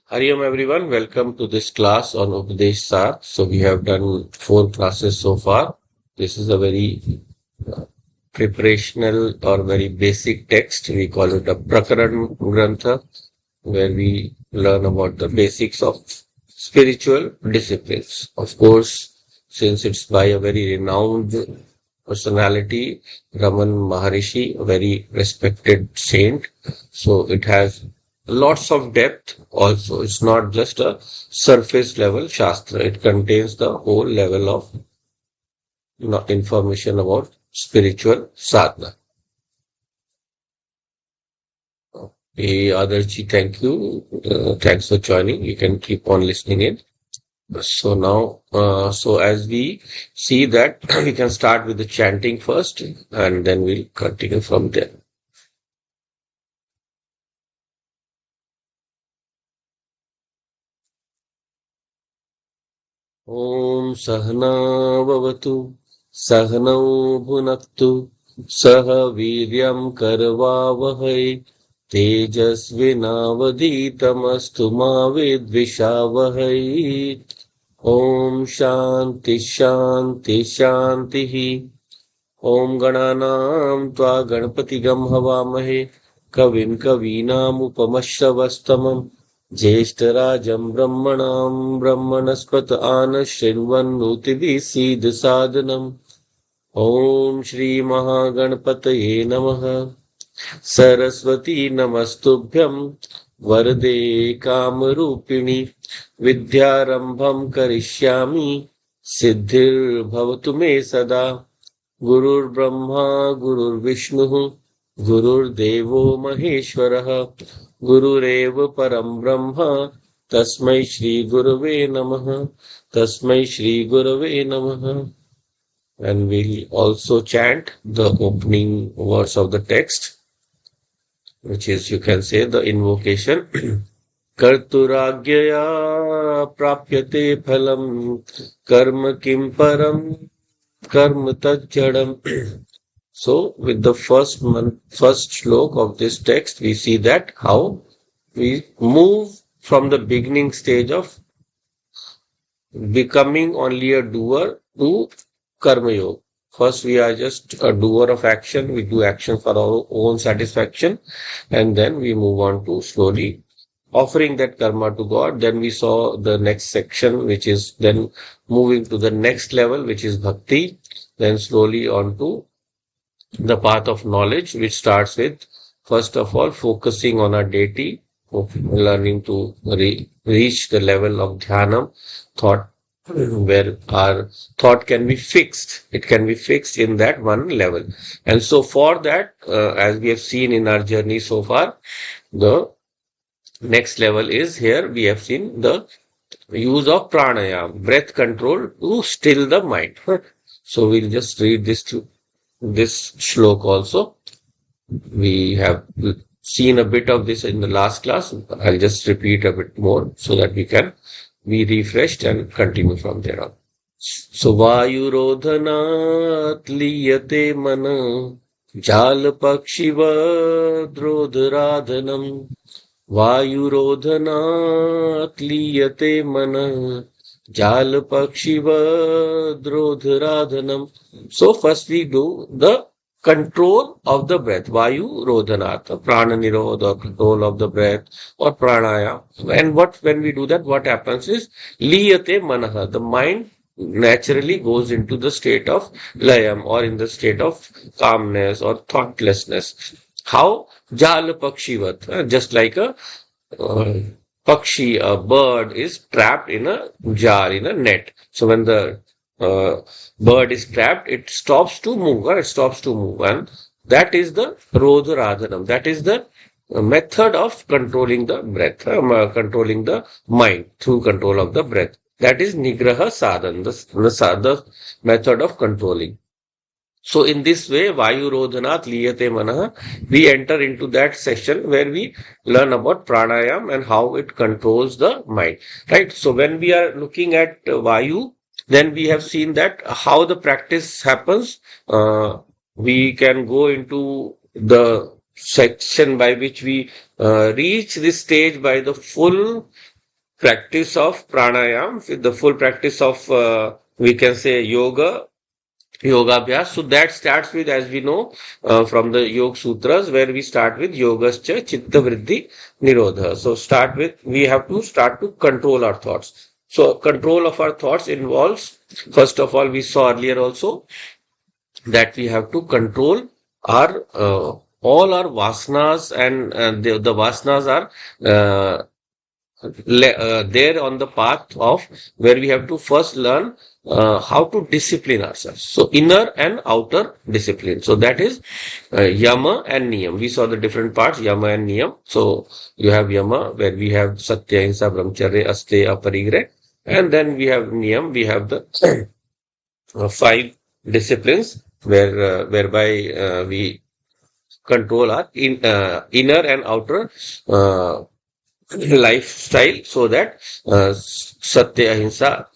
Hari Om everyone, welcome to this class on Upadesha Saara. So we have done 4 classes so far. This is a very preparational or very basic text. We call it a Prakaran Grantha, where we learn about the basics of spiritual disciplines. Of course, since it's by a very renowned personality, Raman Maharishi, a very respected saint, so it has lots of depth also. It's not just a surface level Shastra. It contains the whole level of information about spiritual sadhana. Hey, Adarchi, thank you. Thanks for joining. You can keep on listening in. So now, so as we see that, we can start with the chanting first, and then we'll continue from there. Om Sahna Vavatu Sahnau Bhunaktu Saha Viryam Karvavahai Tejasvinavaditamastu ma vidvishavahai. Om Shanti Shanti Shanti. Om Gananam Tva Ganpatigam Havamahe Kavim Kavinam Upamashavastamam Jeshtarajam Brahmanam Brahmanaspata Anashrinvannuti Siddh Sadhanam. Om Shri Mahaganpataye Namaha. Saraswati Namastubhyam Varde Kamarupini Vidyarambham Karishyami Siddhir Bhavatu Me Sada. Gurur Brahma Gurur Vishnu Gurur Devo Maheshwaraha Gurureva Param Brahma Tasmai Shri Gurave Namaha Tasmai Shri Gurave Namaha. And we'll also chant the opening words of the text, which is, you can say, the invocation. Karturagyaya prapyate phalam karma kim param karma tajjadam. So, with the first slok of this text, we see that how we move from the beginning stage of becoming only a doer to karma yoga. First, we are just a doer of action. We do action for our own satisfaction, and then we move on to slowly offering that karma to God. Then we saw the next section, which is then moving to the next level, which is bhakti. Then slowly on to the path of knowledge, which starts with, first of all, focusing on our deity, learning to reach the level of dhyanam, thought, where our thought can be fixed. It can be fixed in that one level. And so for that, as we have seen in our journey so far, the next level is here. We have seen the use of pranayama, breath control to still the mind. So we'll just read this shlok also. We have seen a bit of this in the last class. I'll just repeat a bit more so that we can be refreshed and continue from there on. So Vayurodhanat liyate mana jal pakshiva Vayurodhanat liyate mana jal pakshiva. So first we do the control of the breath, Vayu Rodhanat, prana nirodha, control of the breath, or pranaya. And when we do that, what happens is liyate manaha, the mind naturally goes into the state of layam, or in the state of calmness or thoughtlessness. How? Jal pakshivat, just like a pakshi, a bird is trapped in a jar, in a net. So when the bird is trapped, it stops to move, and that is the Rodharadhanam. That is the method of controlling the breath, controlling the mind through control of the breath. That is Nigraha Sadhan, the method of controlling. So in this way, Vayu Rodhanat Liyate Manaha, we enter into that session where we learn about pranayam and how it controls the mind. Right? So when we are looking at Vayu, then we have seen that how the practice happens. We can go into the section by which we reach this stage by the full practice of pranayam, with the full practice of, we can say, yoga abhyas. So that starts with, as we know, from the Yoga Sutras, where we start with yogascha chitta vriddhi nirodha. So we have to start to control our thoughts. So control of our thoughts involves, first of all, we saw earlier also that we have to control our all our vasanas, and the vasanas are uh, there on the path of where we have to first learn how to discipline ourselves. So inner and outer discipline. So that is yama and niyam. We saw the different parts, yama and niyam. So you have yama where we have satya, ahimsa, brahmacharya, asteya, aparigraha, and then we have niyam. We have the five disciplines whereby we control our inner and outer lifestyle, so that satya, ahimsa,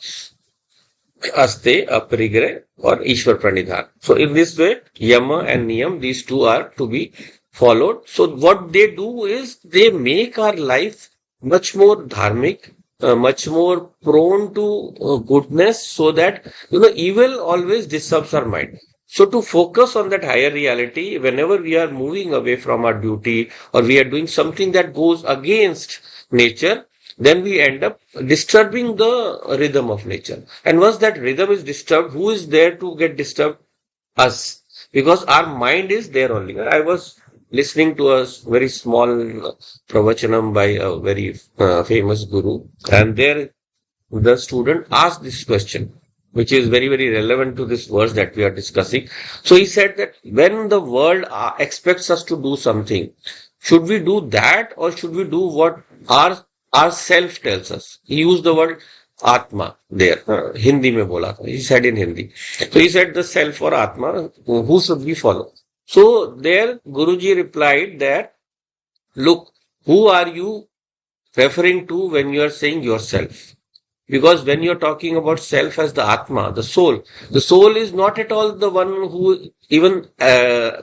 aste, aparigraha, or ishwar pranidhan. So in this way, yama and niyam, these two are to be followed. So what they do is they make our life much more dharmic, much more prone to goodness, so that evil always disturbs our mind. So to focus on that higher reality, whenever we are moving away from our duty, or we are doing something that goes against nature, then we end up disturbing the rhythm of nature. And once that rhythm is disturbed, who is there to get disturbed? Us. Because our mind is there only. I was listening to a very small pravachanam by a very famous guru, and there the student asked this question, which is very, very relevant to this verse that we are discussing. So he said that when the world expects us to do something, should we do that, or should we do what our self tells us? He used the word Atma there. Hindi mein bola tha. He said in Hindi. So he said the self or Atma, who should we follow? So there Guruji replied that, look, who are you referring to when you are saying yourself? Because when you're talking about self as the Atma, the soul is not at all the one who even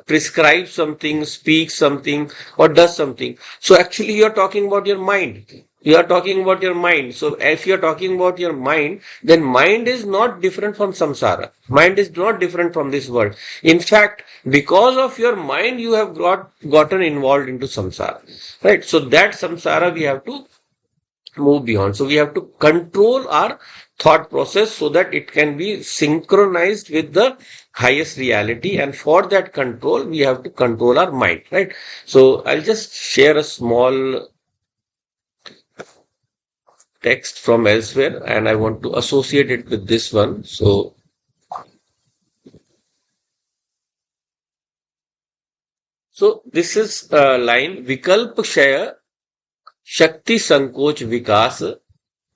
prescribes something, speaks something, or does something. So actually you're talking about your mind. You are talking about your mind. So if you're talking about your mind, then mind is not different from samsara. Mind is not different from this world. In fact, because of your mind, you have gotten involved into samsara. Right? So that samsara we have to move beyond. So we have to control our thought process so that it can be synchronized with the highest reality. And for that control, we have to control our mind, right? So I'll just share a small text from elsewhere, and I want to associate it with this one. So this is a line, Vikalp Shaya Shakti Sankoch Vikas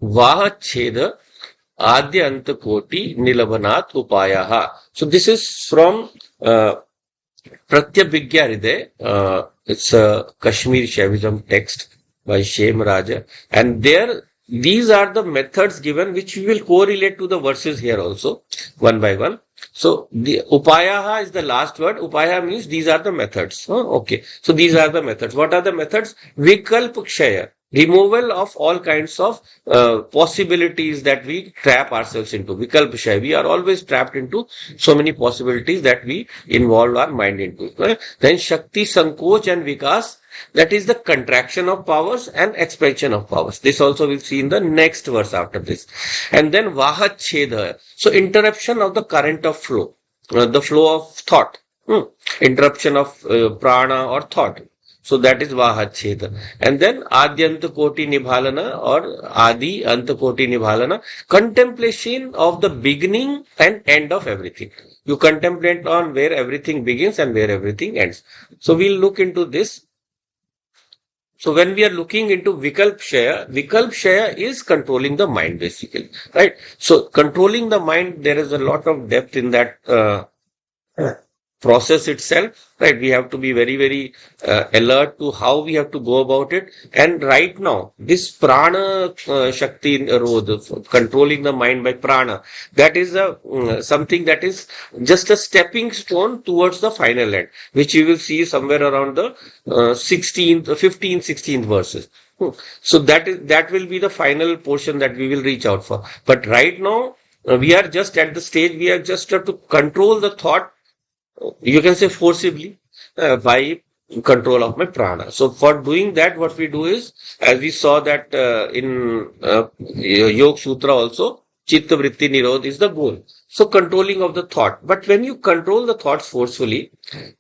Vaha Cheda Adya Anta Koti Nilabhanat Upayaha. So this is from Pratyabhigya Hriday. It's a Kashmir Shaivism text by Shem Raja. And there, these are the methods given, which we will correlate to the verses here also, one by one. So the upayaha is the last word. Upaya means these are the methods. Okay. So these are the methods. What are the methods? Vikalp kshaya. Removal of all kinds of possibilities that we trap ourselves into. Vikalp kshaya. We are always trapped into so many possibilities that we involve our mind into. Right? Then Shakti, Sankoch and Vikas. That is the contraction of powers and expansion of powers. This also we'll see in the next verse after this. And then Vahat Cheda. So interruption of the current of flow, the flow of thought, interruption of prana or thought. So that is Vahat Cheda. And then Adyanta Koti Nibhalana or Adi Anta Koti Nibhalana, contemplation of the beginning and end of everything. You contemplate on where everything begins and where everything ends. So we'll look into this. So when we are looking into Vikalp Shaya is controlling the mind basically, right? So controlling the mind, there is a lot of depth in that process itself, right? We have to be very, very alert to how we have to go about it. And right now, this prana shakti rodh, controlling the mind by prana, that is something that is just a stepping stone towards the final end, which you will see somewhere around the 16th, 15th, 16th verses. So that will be the final portion that we will reach out for. But right now, we are just at the stage, we are just have to control the thought, you can say forcibly, by control of my prana. So for doing that, what we do is, as we saw that in Yoga Sutra also, Chitta Vritti Nirodh is the goal. So controlling of the thought. But when you control the thoughts forcefully,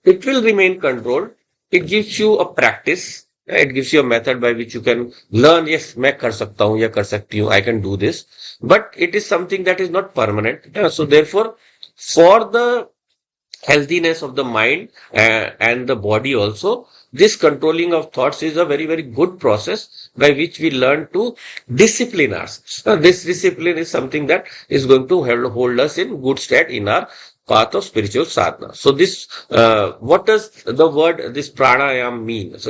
it will remain controlled. It gives you a practice. It gives you a method by which you can learn, yes, मैं कर सकता हूँ या कर सकती हूँ, I can do this. But it is something that is not permanent. So therefore, for the healthiness of the mind and the body also, this controlling of thoughts is a very, very good process by which we learn to discipline ourselves. This discipline is something that is going to hold us in good stead in our path of spiritual sadhana. So this, what does the word, this pranayam mean? So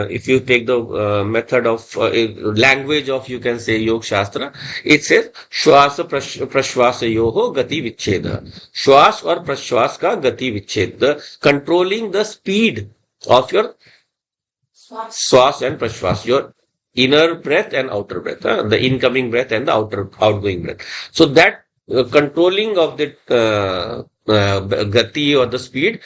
if you take the method of language of, you can say, Yoga Shastra, it says, Shwasa Prashwasa Yoho Gati Vicheda. Shwas or Prashwas ka Gati Vicheda. Controlling the speed of your Swas and Prashwas, your inner breath and outer breath, the incoming breath and the outgoing breath. So that controlling of the gati or the speed.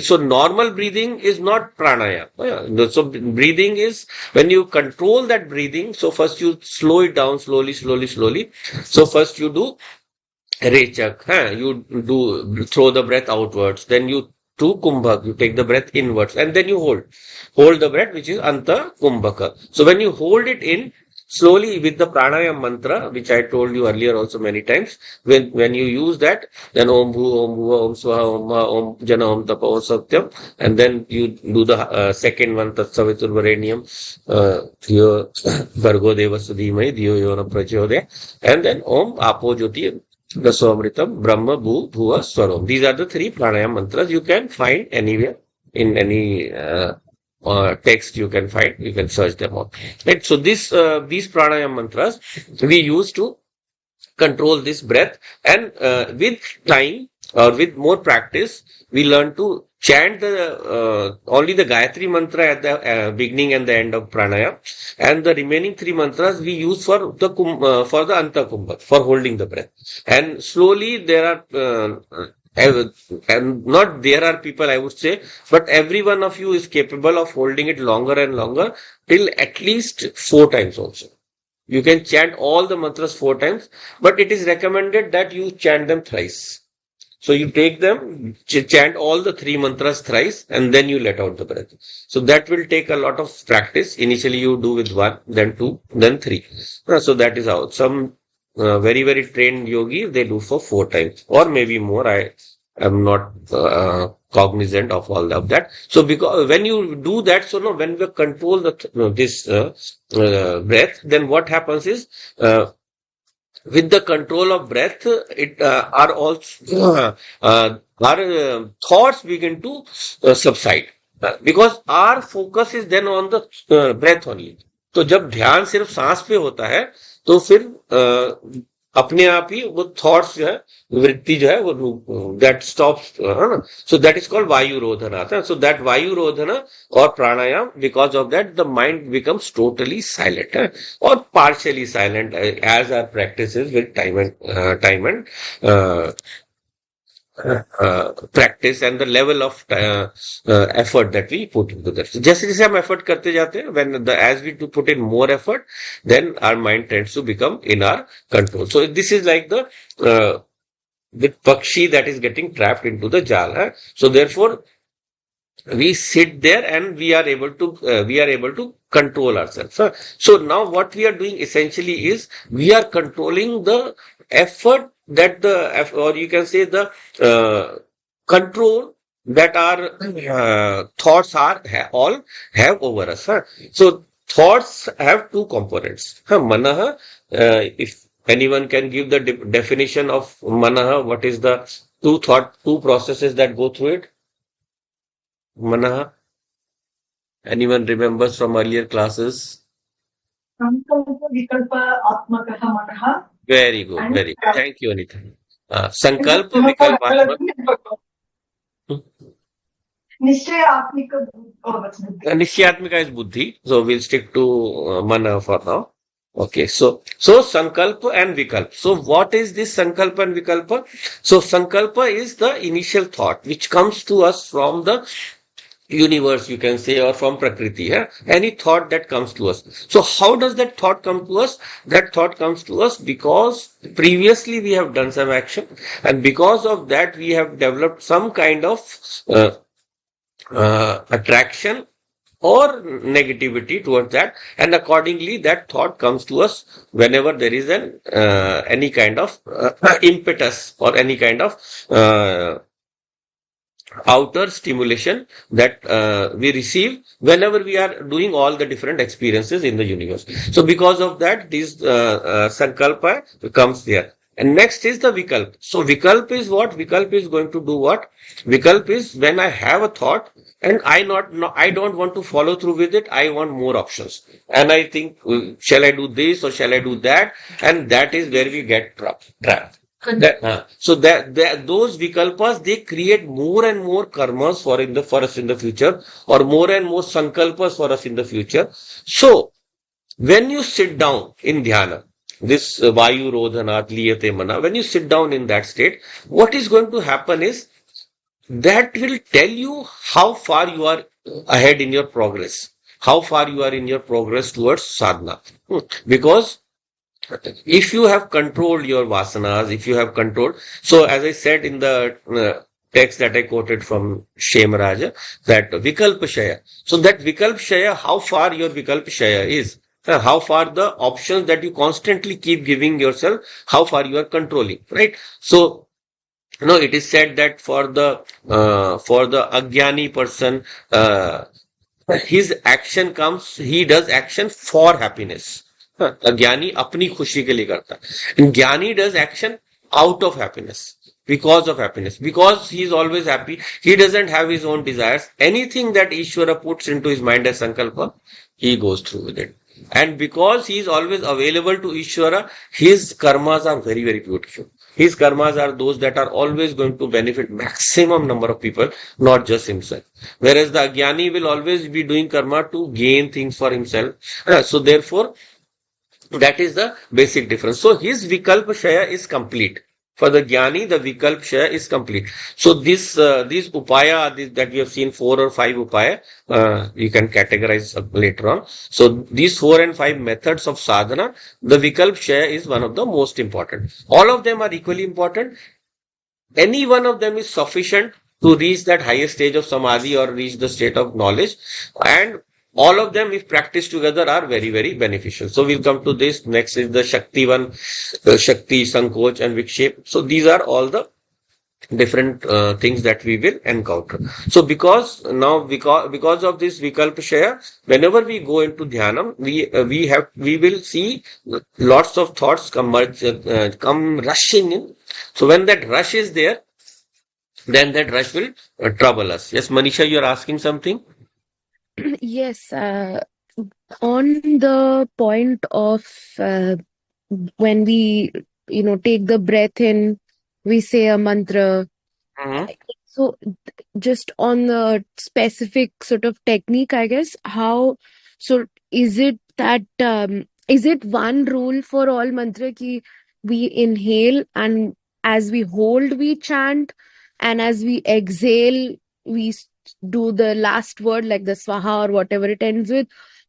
So normal breathing is not pranayama. So breathing is when you control that breathing. So first you slow it down slowly. So first you do rechak, you do throw the breath outwards. Then you do kumbhak, you take the breath inwards, and then you hold the breath, which is anta kumbhaka. So when you hold it in slowly with the pranayam mantra, which I told you earlier also many times, when you use that, then om bhu, om bhuva, om swaha, om ma, om jana, om tapa, om satyam, and then you do the second one, tat savitur varenyam, dhiyo bhargo devasya dhimai, dhiyo yona prachodaya, and then om apo jyoti daswamritam, brahma bhu, bhuva, swarom. These are the three pranayam mantras you can find anywhere in any text you can find, you can search them out. Right? So these pranayam mantras we use to control this breath, and with time or with more practice, we learn to chant only the Gayatri mantra at the beginning and the end of pranayam, and the remaining three mantras we use for the anta kumbha, for holding the breath. And slowly there are and not there are people, I would say, but every one of you is capable of holding it longer and longer till at least 4 times also. You can chant all the mantras 4 times, but it is recommended that you chant them thrice. So you take them, chant all the 3 mantras thrice, and then you let out the breath. So that will take a lot of practice. Initially you do with 1, then 2, then 3. So that is how some very, very trained yogis, they do for 4 times or maybe more. I am not cognizant of all of that. So because when you do that, so no, when we control this breath, then what happens is, with the control of breath, it are also our thoughts begin to subside, because our focus is then on the breath only. तो जब ध्यान सिर्फ सांस पे होता है, तो फिर अपने आप ही वो थॉट्स जो है, वृत्ति जो है, वो दैट स्टॉप्स, है ना. सो दैट इज कॉल्ड वायु रोधना. सो दैट वायु रोधना और pranayama, because of that the mind becomes totally silent, और partially silent as our practices with time and practice and the level of effort that we put into that. So जैसे जैसे हम effort करते जाते हैं, as we do put in more effort, then our mind tends to become in our control. So this is like the pakshi that is getting trapped into the jal. So therefore, we sit there and we are able to control ourselves. So now what we are doing essentially is we are controlling the effort that or you can say the control that our thoughts all have over us. So thoughts have 2 components. Manaha, if anyone can give the definition of manaha, what is the two processes that go through it. Manaha, anyone remembers from earlier classes? Sankalpa Vikalpa Atmakah Manaha Very good, and very good. Thank you, Anita. Sankalpa Vikalpatmak. Nishchayatmika Buddhi. Nishyatmika is buddhi, so we'll stick to mana for now. Okay, so sankalpa and vikalpa. So what is this sankalpa and vikalpa? So sankalpa is the initial thought which comes to us from the universe, you can say, or from Prakriti. Yeah? Any thought that comes to us. So how does that thought come to us? That thought comes to us because previously we have done some action, and because of that we have developed some kind of uh, attraction or negativity towards that, and accordingly that thought comes to us whenever there is an any kind of impetus or any kind of outer stimulation that we receive whenever we are doing all the different experiences in the universe. So because of that, this sankalpa comes there. And next is the vikalp. So vikalp is what? Vikalp is going to do what? Vikalp is when I have a thought and I don't want to follow through with it. I want more options. And I think, shall I do this or shall I do that? And that is where we get trapped. So that those vikalpas, they create more and more karmas for us in the future, or more and more sankalpas for us in the future. So when you sit down in dhyana, this vayu rodhanat liyate mana, when you sit down in that state, what is going to happen is that will tell you how far you are ahead in your progress, how far you are in your progress towards sadhana. Because if you have controlled your vasanas, if you have controlled, so as I said in the text that I quoted from Shemaraja, that Vikalpashaya. So that Vikalpashaya, how far your Vikalpashaya is, how far the options that you constantly keep giving yourself, how far you are controlling, right? So, it is said that for the Agyani person, his action comes, he does action for happiness. ज्ञानी अपनी खुशी के लिए करता है. ज्ञानी does action out of happiness, because of happiness, because he is always happy. He doesn't have his own desires. Anything that Ishvara puts into his mind as sankalpa, he goes through with it. And because he is always available to Ishvara, his karmas are very, very beautiful. His karmas are those that are always going to benefit maximum number of people, not just himself. Whereas the Agyani will always be doing karma to gain things for himself. So therefore, that is the basic difference. So his Vikalpa Shaya is complete. For the Jnani, the Vikalp Shaya is complete. So these upaya that we have seen, 4 or 5 upaya, you can categorize later on. So these 4 and 5 methods of sadhana, the Vikalp Shaya is one of the most important. All of them are equally important. Any one of them is sufficient to reach that highest stage of samadhi or reach the state of knowledge. And all of them, if practiced together, are very, very beneficial. So we'll come to this. Next is the Shakti one, Shakti, Sankoch and Vikshep. So these are all the different things that we will encounter. So because of this Vikalpa Shaya, whenever we go into Dhyanam, we will see lots of thoughts come rushing in. So when that rush is there, then that rush will trouble us. Yes, Manisha, you are asking something? Yes, on the point of when we, take the breath in, we say a mantra. Mm-hmm. So just on the specific sort of technique, I guess, so is it that, is it one rule for all mantra ki we inhale and as we hold, we chant, and as we exhale, we do the last word like the swaha or whatever it ends with?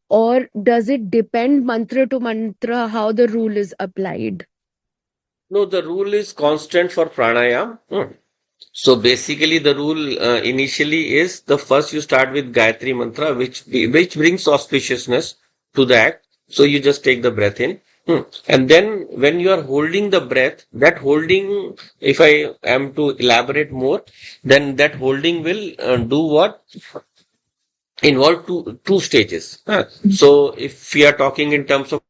Or does it depend mantra to mantra how the rule is applied? No, the rule is constant for pranayam. So basically, the rule initially is the first you start with Gayatri mantra, which brings auspiciousness to the act. So you just take the breath in. And then when you are holding the breath, that holding, if I am to elaborate more, then that holding will do what? Involve two stages. So if we are talking in terms of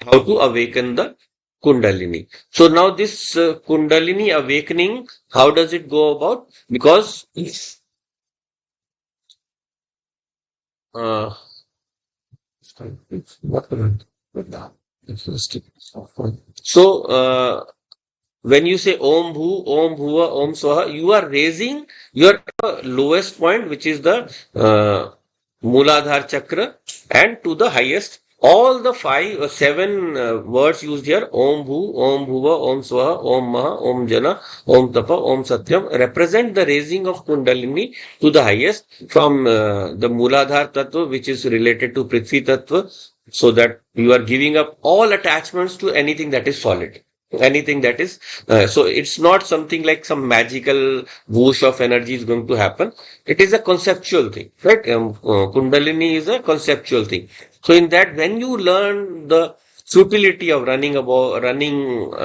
how to awaken the Kundalini. So now this Kundalini awakening, how does it go about? Because uh, so when you say Om Bhu, Om Bhuva, Om Swaha, you are raising your lowest point, which is the Mooladhara Chakra, and to the highest. All the five or seven words used here, Om Bhu, Om Bhuva, Om Swaha, Om Maha, Om Jana, Om Tapa, Om Satyam, represent the raising of Kundalini to the highest from the Mooladhara Tattva, which is related to Prithvi Tattva, so that you are giving up all attachments to anything that is solid. Anything that is, so it's not something like some magical whoosh of energy is going to happen. It is a conceptual thing, right? Kundalini is a conceptual thing. So in that, when you learn the futility of running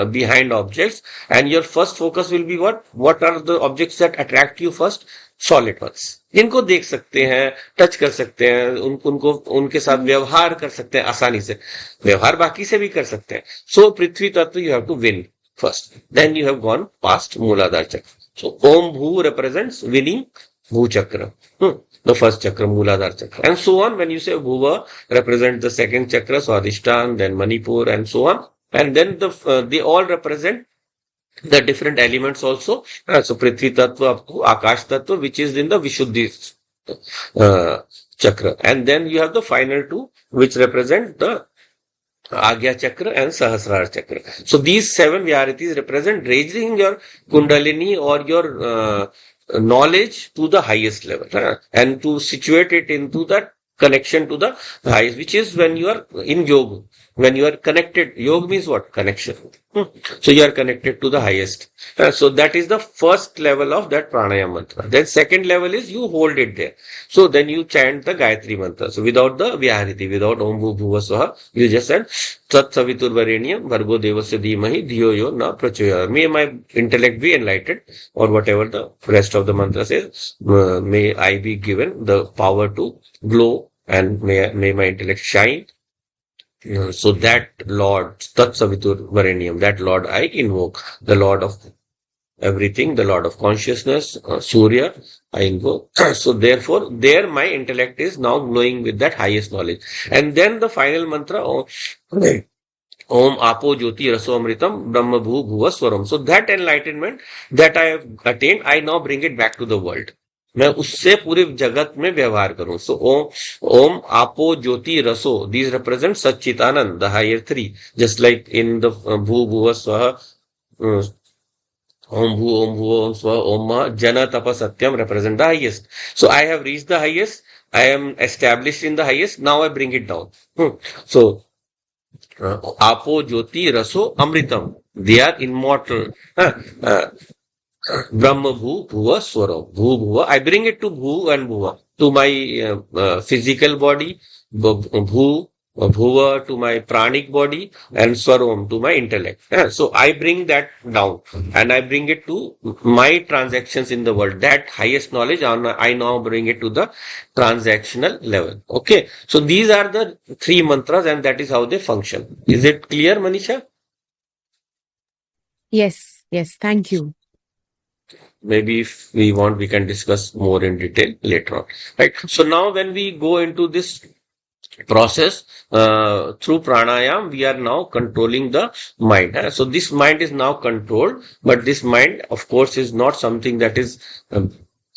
behind objects, and your first focus will be what are the objects that attract you first? Solid ones, जिनको देख सकते हैं, touch कर सकते हैं, उनको उनके साथ व्यवहार कर सकते हैं आसानी से, व्यवहार बाकी से भी कर सकते हैं. So prithvi tattva you have to win first, then you have gone past Muladhara chakra. सो ओम भू रिप्रेजेंट्स विनिंग भू चक्र, the first chakra, Mooladhara chakra, and so on. When you say Bhuva represents the second chakra, Swadhisthana, then Manipur, and so on, and then they all represent the different elements also. So Prithvi Tattva, Akash Tattva, which is in the Vishuddhi chakra, and then you have the final two, which represent the Agya chakra and Sahasrara chakra. So these seven Vyaritis represent raising your Kundalini or your knowledge to the highest level, and to situate it into that connection to the highest, which is when you are in yoga, when you are connected. Yoga means what? Connection. So you are connected to the highest. So that is the first level of that pranayama mantra. Then second level is you hold it there. So then you chant the Gayatri mantra. So without the Vyahriti, without Om Bhu Bhuva Swaha, you just said Tat Savitur Varenyam Bhargo Devasya Dhimahi Dhiyo Yo Na Prachodyayat. May my intellect be enlightened, or whatever the rest of the mantra says. May I be given the power to glow, and may my intellect shine. So that Lord, Tat Savitur Varenyam, that Lord I invoke, the Lord of everything, the Lord of consciousness, Surya, I invoke. So therefore, there my intellect is now glowing with that highest knowledge. And then the final mantra, Om Apo Jyoti Raso Amritam Brahma Bhu Bhuva Swaram. So that enlightenment that I have attained, I now bring it back to the world. मैं उससे पूरे जगत में व्यवहार करूं. सो ओम apo jyoti raso, these represent Sachchidananda, the higher three, just like in the bhu bhuva स्वः, ओम भू ओम स्वः ओम जन तप सत्यम represent the highest. So I have reached the highest, I am established in the highest, now I bring it down. So apo ज्योति रसो अमृतम, they are immortal. Brahma Bhu Bhuva Swara. Bhu Bhuva. I bring it to Bhu and Bhuva, to my physical body, Bhu, Bhuva to my pranic body, and Swaram to my intellect. So I bring that down, and I bring it to my transactions in the world. That highest knowledge, I now bring it to the transactional level. Okay. So these are the three mantras, and that is how they function. Is it clear, Manisha? Yes, thank you. Maybe if we want, we can discuss more in detail later on. Right. So now when we go into this process through pranayam, we are now controlling the mind. So this mind is now controlled, but this mind, of course, is not something that is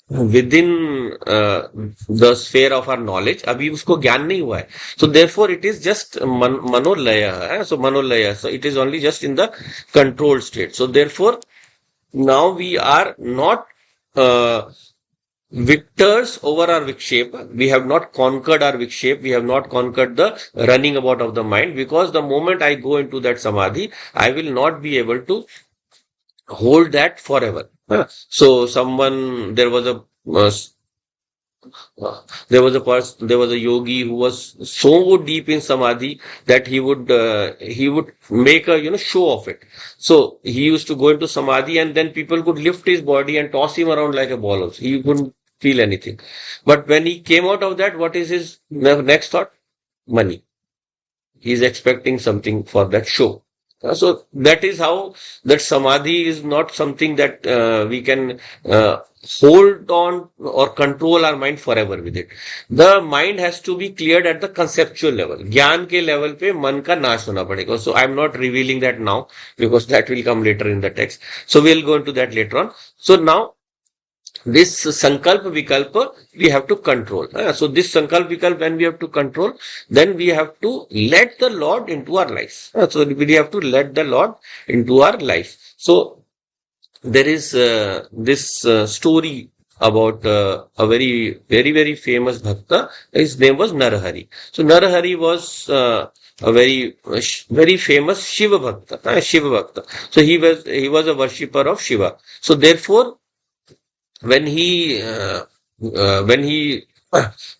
within the sphere of our knowledge. अभी उसको ज्ञान नहीं हुआ है. So therefore it is just manolaya. So manolaya. So it is only just in the controlled state. So therefore now we are not victors over our vikshepa. We have not conquered our vikshepa. We have not conquered the running about of the mind, because the moment I go into that samadhi, I will not be able to hold that forever. So there was a yogi who was so deep in samadhi that he would make a show of it. So he used to go into samadhi, and then people could lift his body and toss him around like a ball also. He wouldn't feel anything. But when he came out of that, what is his next thought? Money. He is expecting something for that show. So that is how that samadhi is not something that we can hold on or control our mind forever with it. The mind has to be cleared at the conceptual level. ज्ञान के level पे मन का नाश होना पड़ेगा. So I'm not revealing that now because that will come later in the text. So we'll go into that later on. So now this sankalpa vikalpa we have to control. So this sankalpa vikalpa when we have to control, then we have to let the Lord into our lives. So we have to let the Lord into our life. So there is this story about a very famous bhakta. His name was Narahari. So Narahari was a very famous Shiva bhakta. Shiva bhakta. So he was a worshipper of Shiva. So therefore, when he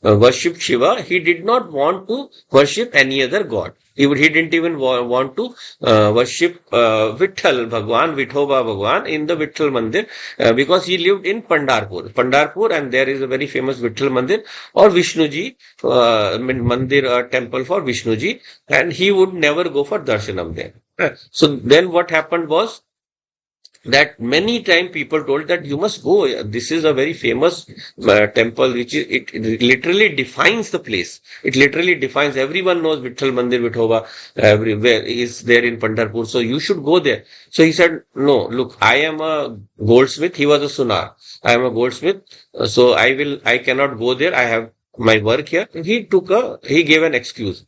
worshipped Shiva, he did not want to worship any other god. He didn't even want to worship Vitthal Bhagwan, Vithoba Bhagwan in the Vitthal Mandir because he lived in Pandarpur, and there is a very famous Vitthal Mandir or Vishnuji Mandir, temple for Vishnuji, and he would never go for darshanam there. So then what happened was that many times people told that you must go. This is a very famous temple, which it literally defines the place. It literally defines. Everyone knows Vitthal Mandir, Vithoba, everywhere is there in Pandharpur. So you should go there. So he said, no, look, I am a goldsmith. He was a sunar. I am a goldsmith. So I cannot go there. I have my work here. He gave an excuse.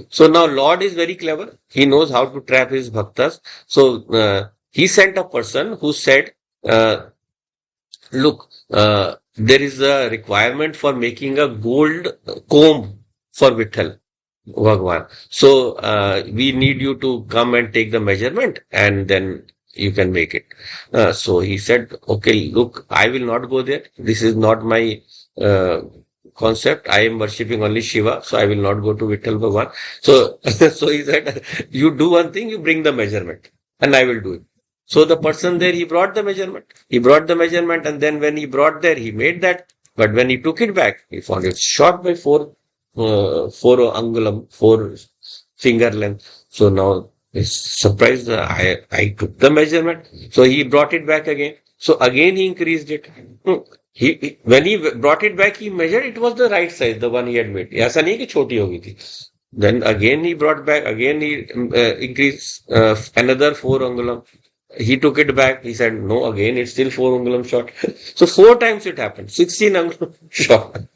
So now Lord is very clever. He knows how to trap his bhaktas. So, he sent a person who said, look, there is a requirement for making a gold comb for Vitthal Bhagwan. So, we need you to come and take the measurement and then you can make it. So he said, okay, look, I will not go there. This is not my concept. I am worshipping only Shiva, so I will not go to Vitthal Bhagwan. So, so he said, you do one thing, you bring the measurement and I will do it. So the person there, he brought the measurement. He brought the measurement, and then when he brought there, he made that. But when he took it back, he found it short by four angulam, 4 finger length. So now he's surprised. I took the measurement. So he brought it back again. So again he increased it. When he brought it back, he measured. It was the right size, the one he had made. ऐसा नहीं कि छोटी हो गई थी. Then again he brought back. Again he increased another 4 angulam. He took it back. He said, no, again, it's still 4 angulam short. So 4 times it happened. 16 angulam short.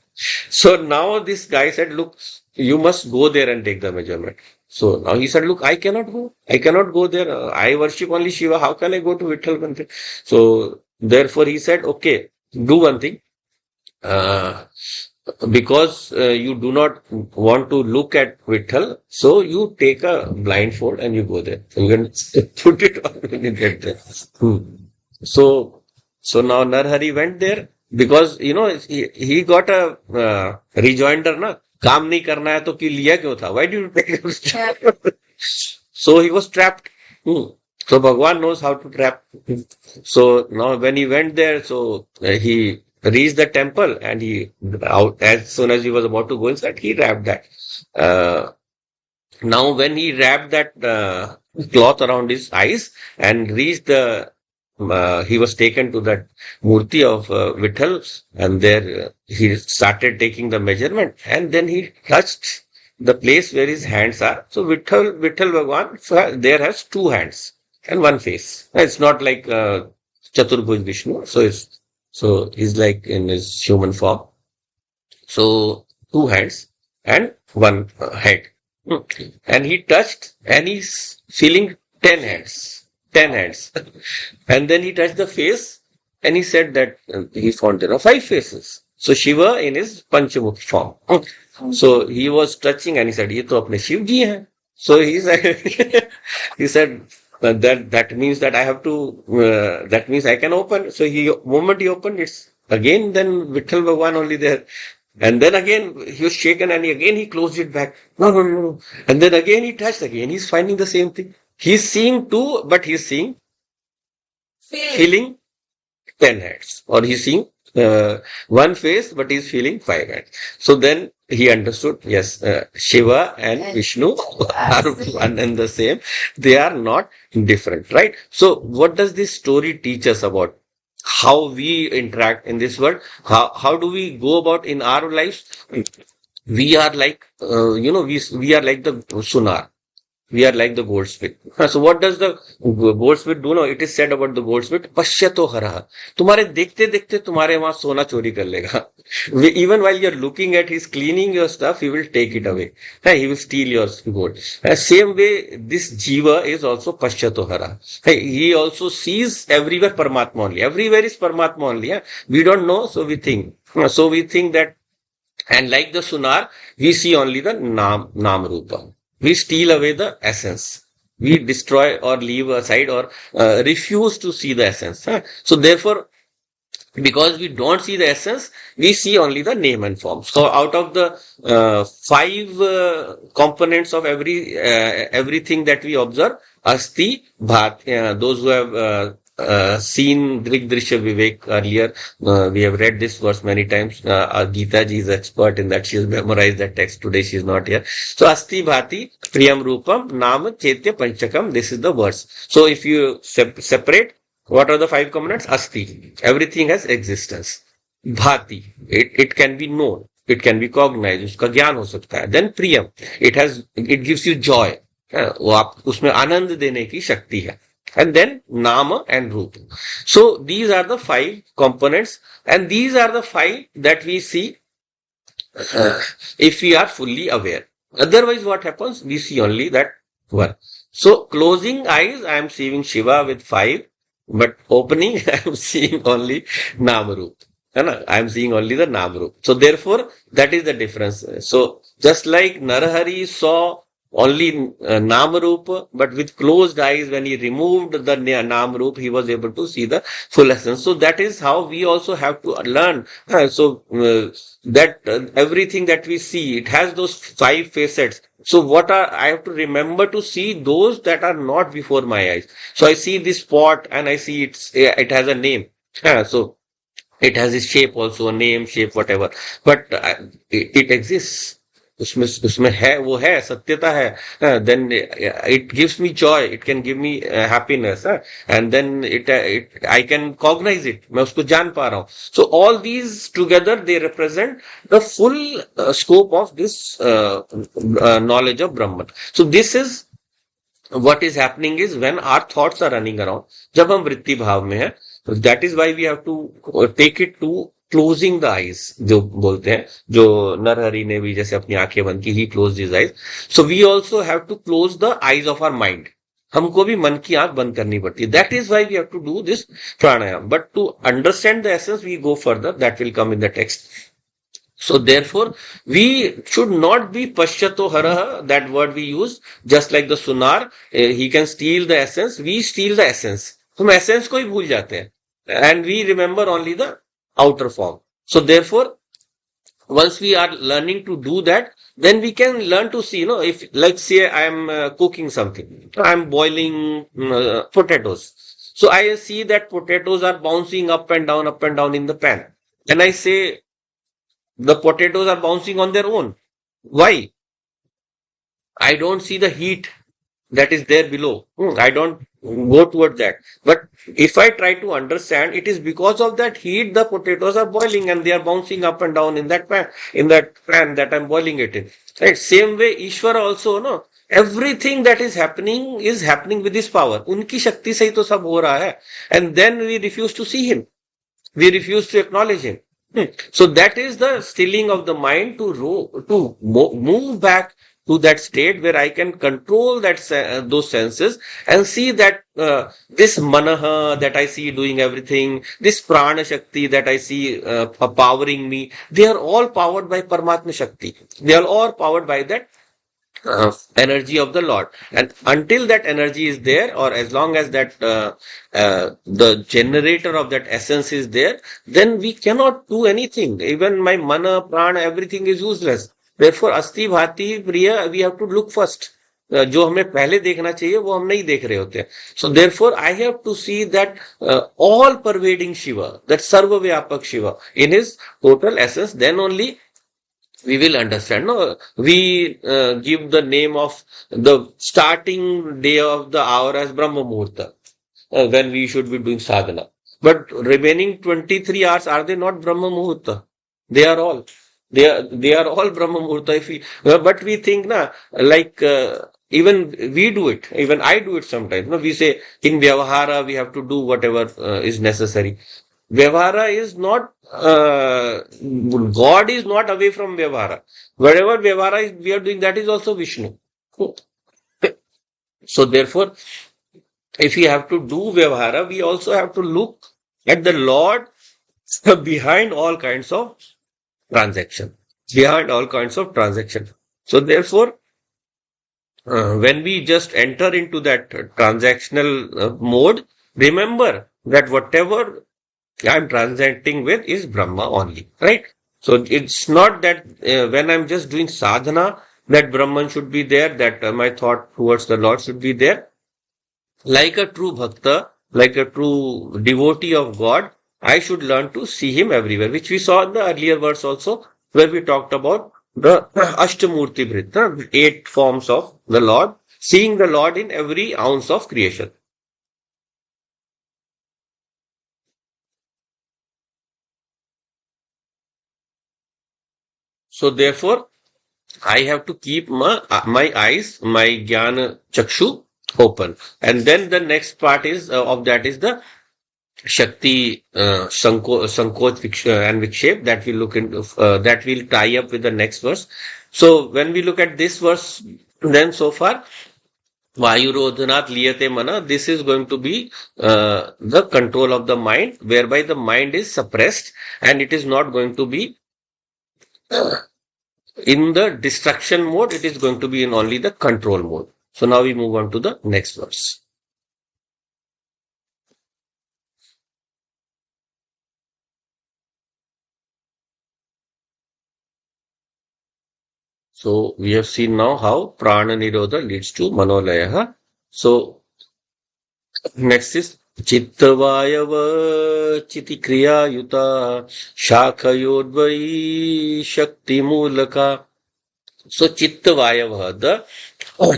So now this guy said, look, you must go there and take the measurement. So now he said, look, I cannot go. I cannot go there. I worship only Shiva. How can I go to Vitthal Mandir? So therefore he said, okay, do one thing. Because you do not want to look at Vitthal, so you take a blindfold and you go there. You can put it on when you get there. So now Narhari went there because, he got a rejoinder, na? काम नहीं करना है तो कि लिया क्यों था? Why did you take it? So he was trapped. So Bhagwan knows how to trap. So now when he went there, so he reached the temple and as soon as he was about to go inside, he wrapped that. Now when he wrapped that cloth around his eyes and reached he was taken to that murti of Vitthal, and there he started taking the measurement, and then he touched the place where his hands are. So Vitthal Bhagwan there has 2 hands and 1 face. It's not like Chaturbhuj Vishnu. So he's like in his human form. So 2 hands and 1 head. And he touched and he's feeling 10 hands. 10 hands. And then he touched the face and he said that he found there are 5 faces. So Shiva in his Panchamukh form. So he was touching and he said, ye to apne Shiv ji hai. So he said, that means that I have to, that means I can open. So moment he opened, it's again then Vitthal Bhagwan only there. And then again he was shaken and again he closed it back. No. And then again he touched again. He's finding the same thing. He's seeing 2, but he's seeing, feeling 10 heads. Or he's seeing one face, but he's feeling 5 hands. So then he understood, yes, Shiva and Vishnu are one and the same. They are not different, right? So what does this story teach us about how we interact in this world? How do we go about in our lives? We are like, we are like the sonar. We are like the goldsmith. So what does the goldsmith do now? It is said about the goldsmith, पश्यतो हरः. तुम्हारे देखते देखते तुम्हारे वहां सोना चोरी कर लेगा. Even while you're looking at he's cleaning your stuff, he will take it away. He will steal your gold. Same way, this jiva is also पश्यतो हरः. He also sees everywhere Paramatma only. Everywhere is Paramatma only. We don't know, so we think. So we think that, and like the sonar, we see only the nam rupa. We steal away the essence. We destroy or leave aside or refuse to see the essence. So therefore, because we don't see the essence, we see only the name and form. So out of the five components of everything that we observe, asti, bhat, those who have seen Drig Drishya Vivek earlier, we have read this verse many times. Geeta ji is expert in that. She has memorized that text. Today she is not here. So asti bhati priyam rupam nam chaitya panchakam. This is the verse. So if you separate, what are the five components? Asti. Everything has existence. Bhati. It can be known. It can be cognized. उसका ज्ञान हो सकता है. Then priyam. It gives you joy. वो आप उसमें आनंद देने की शक्ति है. And then Nama and Rupa. So these are the five components, and these are the five that we see if we are fully aware. Otherwise, what happens? We see only that one. So closing eyes, I am seeing Shiva with 5, but opening, I am seeing only Namarup. I am seeing only the Namarup. So therefore, that is the difference. So just like Narahari saw only Namarup, but with closed eyes, when he removed the Namarup, he was able to see the full essence. So that is how we also have to learn. That everything that we see, it has those 5 facets. So I have to remember to see those that are not before my eyes. So I see this pot and I see it has a name. So it has a shape also, a name, shape, whatever. But it exists. उसमें है, वो है, सत्यता है. Then it gives me joy. It can give me happiness. And then I can cognize it. मैं उसको जान पा रहा हूँ. So all these together, they represent the full scope of this knowledge of Brahman. So this is what is happening is when our thoughts are running around. जब हम वृत्ति भाव में हैं, that is why we have to take it to closing the eyes, जो बोलते हैं, जो नरहरि ने भी जैसे अपनी आंखें बंद की, ही close his eyes. So we also have to close the eyes of our mind. हमको भी मन की आंख बंद करनी पड़ती है. That is why we have to do this pranayama. But to understand the essence we go further. That will come in the text. So therefore, we should not be pashyato haraha, that word we use, just like the sunar, he can steal the essence, we steal the essence. हम essence को ही भूल जाते हैं. And we remember only the outer form. So therefore, once we are learning to do that, then we can learn to see, if, like say I am cooking something, I am boiling potatoes. So I see that potatoes are bouncing up and down in the pan. And I say, the potatoes are bouncing on their own. Why? I don't see the heat that is there below. I don't go toward that. But if I try to understand, it is because of that heat the potatoes are boiling and they are bouncing up and down in that pan that I'm boiling it in. Right? Same way, Ishvara also, no? Everything that is happening with his power. Unki shakti se hi to sab ho raha hai. And then we refuse to see him. We refuse to acknowledge him. So that is the stilling of the mind to move back to that state where I can control those senses and see that this manaha that I see doing everything, this prana shakti that I see powering me, they are all powered by Paramatma Shakti. They are all powered by that energy of the Lord. And until that energy is there, or as long as that the generator of that essence is there, then we cannot do anything. Even my mana, prana, everything is useless. Therefore, asti bhati priya, we have to look first. जो हमें पहले देखना चाहिए वो हम नहीं देख रहे होते हैं. So therefore I have to see that all pervading Shiva, that sarva vyapak Shiva in his total essence, then only we will understand. No, we give the name of the starting day of the hour as Brahma Muhurta when we should be doing sadhana. But remaining 23 hours, are they not Brahma Muhurta? They are all. They are all Brahma Muhurta. If we, but we think na like even we do it. Even I do it sometimes. No, we say in Vyavahara we have to do whatever is necessary. Vyavahara is not, God is not away from Vyavahara. Whatever Vyavahara is, we are doing, that is also Vishnu. So therefore, if we have to do Vyavahara, we also have to look at the Lord behind all kinds of transaction. Behind all kinds of transaction. So therefore, when we just enter into that transactional mode, remember that whatever I'm transacting with is Brahma only, right? So it's not that when I'm just doing sadhana, that Brahman should be there, that my thought towards the Lord should be there. Like a true bhakta, like a true devotee of God, I should learn to see him everywhere, which we saw in the earlier verse also, where we talked about the Ashtamurti Bhrita, 8 forms of the Lord, seeing the Lord in every ounce of creation. So therefore, I have to keep my eyes, my jnana chakshu open. And then the next part is of that is the Shakti Sankoch and Vikshep that we look into, that will tie up with the next verse. So when we look at this verse, then so far, Vayurodhanat liyate mana, this is going to be the control of the mind, whereby the mind is suppressed and it is not going to be in the destruction mode, it is going to be in only the control mode. So now we move on to the next verse. So we have seen now how prana nirodha leads to manolaya. So next is chittavayava chiti kriya yuta shakhayodvai shakti mulaka. So chitta vayavaha, the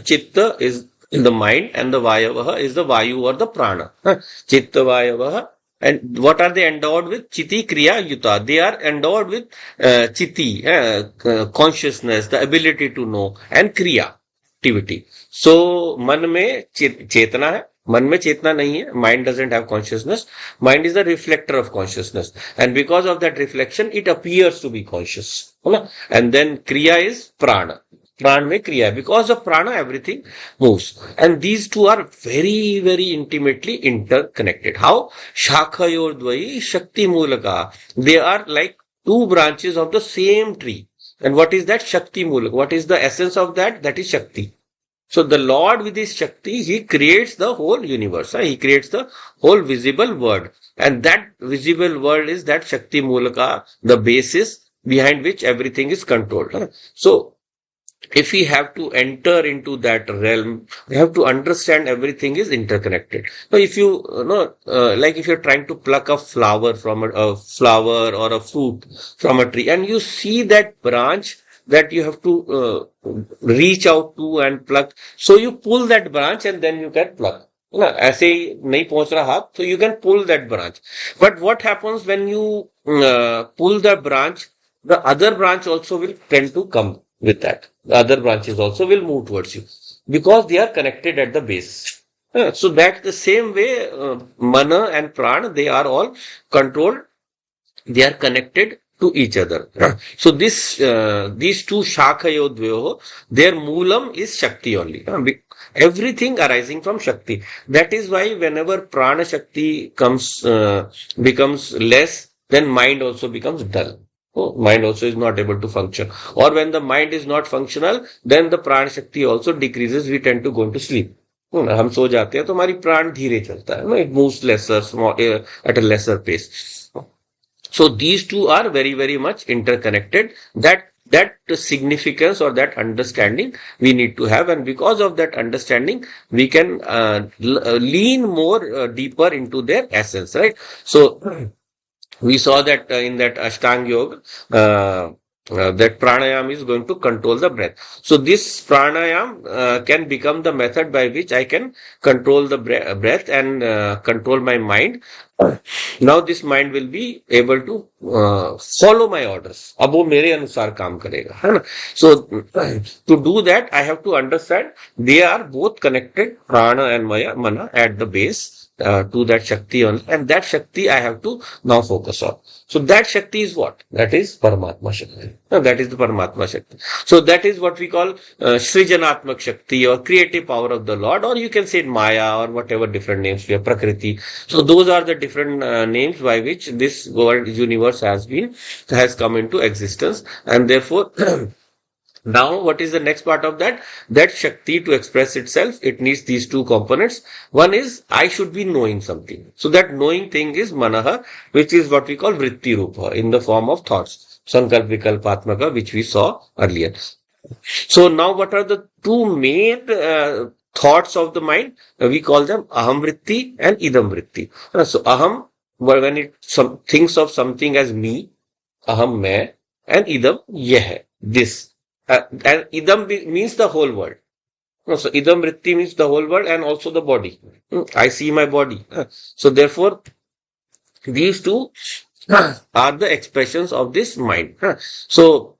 chitta is in the mind and the vayavaha is the vayu or the prana. Chitta vayavaha. And what are they endowed with? Chiti kriya yuta. They are endowed with chiti, consciousness, the ability to know, and kriya, activity. So मन में चेतना है, मन में चेतना नहीं है, mind doesn't have consciousness. Mind is the reflector of consciousness, and because of that reflection, it appears to be conscious. And then kriya is prana. Prana में kriya. Because of prana, everything moves. And these two are very, very intimately interconnected. How? Shakhayordvai Shakti Mulaka. They are like two branches of the same tree. And what is that? Shakti Mulaka. What is the essence of that? That is Shakti. So the Lord with his Shakti, he creates the whole universe. He creates the whole visible world. And that visible world is that Shakti Mulaka, the basis behind which everything is controlled. So if we have to enter into that realm, we have to understand everything is interconnected. So if you, like if you're trying to pluck a flower from a flower or a fruit from a tree, and you see that branch that you have to reach out to and pluck. So you pull that branch and then you can pluck. ऐसे ही नहीं पहुंच रहा हाथ, so you can pull that branch. But what happens when you pull the branch, the other branch also will tend to come with that. The other branches also will move towards you because they are connected at the base. So that's the same way, mana and prana, they are all controlled. They are connected to each other. So these two shakhayodvyoho, their moolam is Shakti only. Everything arising from Shakti. That is why whenever prana Shakti becomes less, then mind also becomes dull. Mind also is not able to function. Or when the mind is not functional, then the prana Shakti also decreases. We tend to go into sleep. हम सो जाते हैं तो हमारी प्राण धीरे चलता है. It moves lesser, at a lesser pace. So these two are very, very much interconnected. That That significance or that understanding we need to have, and because of that understanding we can lean more deeper into their essence, right? So we saw that in that Ashtang Yoga, that pranayam is going to control the breath. So this pranayam can become the method by which I can control the breath and control my mind. Now this mind will be able to follow my orders. अब वो मेरे अनुसार काम करेगा, है ना? So to do that, I have to understand they are both connected, prana and mana at the base to that Shakti only, and that Shakti I have to now focus on. So that Shakti is what? That is Paramatma Shakti. That is the Paramatma Shakti. So that is what we call Srijanatmak Shakti or creative power of the Lord, or you can say Maya or whatever different names we have, Prakriti. So those are the different names by which this world universe has come into existence, and therefore now, what is the next part of that? That Shakti, to express itself, it needs these two components. One is, I should be knowing something. So that knowing thing is Manaha, which is what we call Vritti Rupa, in the form of thoughts. Sankalp Vikalpatmaka, which we saw earlier. So now what are the two main thoughts of the mind? We call them Aham Vritti and Idam Vritti. So Aham, when it thinks of something as me, Aham मैं, and Idam यह है, this. And idam means the whole world. No, so idam vritti means the whole world and also the body. I see my body. So therefore, these two are the expressions of this mind. So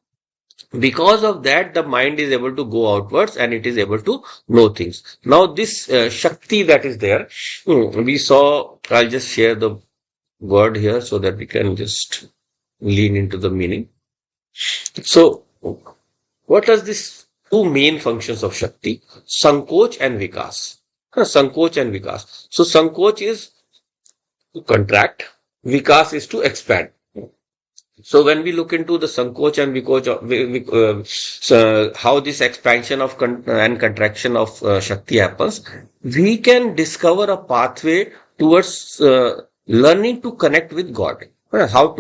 because of that, the mind is able to go outwards and it is able to know things. Now this Shakti that is there, we saw, I'll just share the word here so that we can just lean into the meaning. So what are these two main functions of Shakti? Sankoch and Vikas. Sankoch and Vikas. So Sankoch is to contract, Vikas is to expand. So when we look into the Sankoch and Vikoch, how this expansion of and contraction of Shakti happens, we can discover a pathway towards learning to connect with God. How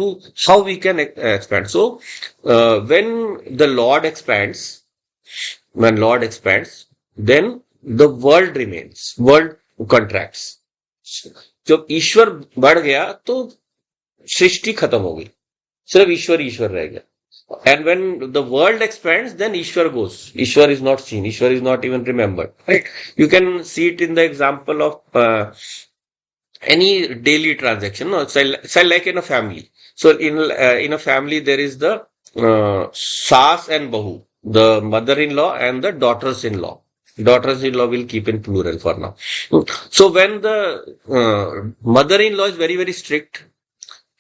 we can expand. So when the Lord expands, then the world remains, world contracts. जब ईश्वर बढ़ गया तो सृष्टि खत्म हो गई, सिर्फ ईश्वर रह गया. And when the world expands, then Ishwar goes. Ishwar is not seen. Ishwar is not even remembered. Right? You can see it in the example of any daily transaction. No, so like in a family. So in a family there is the Saas and Bahu, the mother-in-law and the daughters-in-law. Daughters-in-law will keep in plural for now. So when the mother-in-law is very, very strict,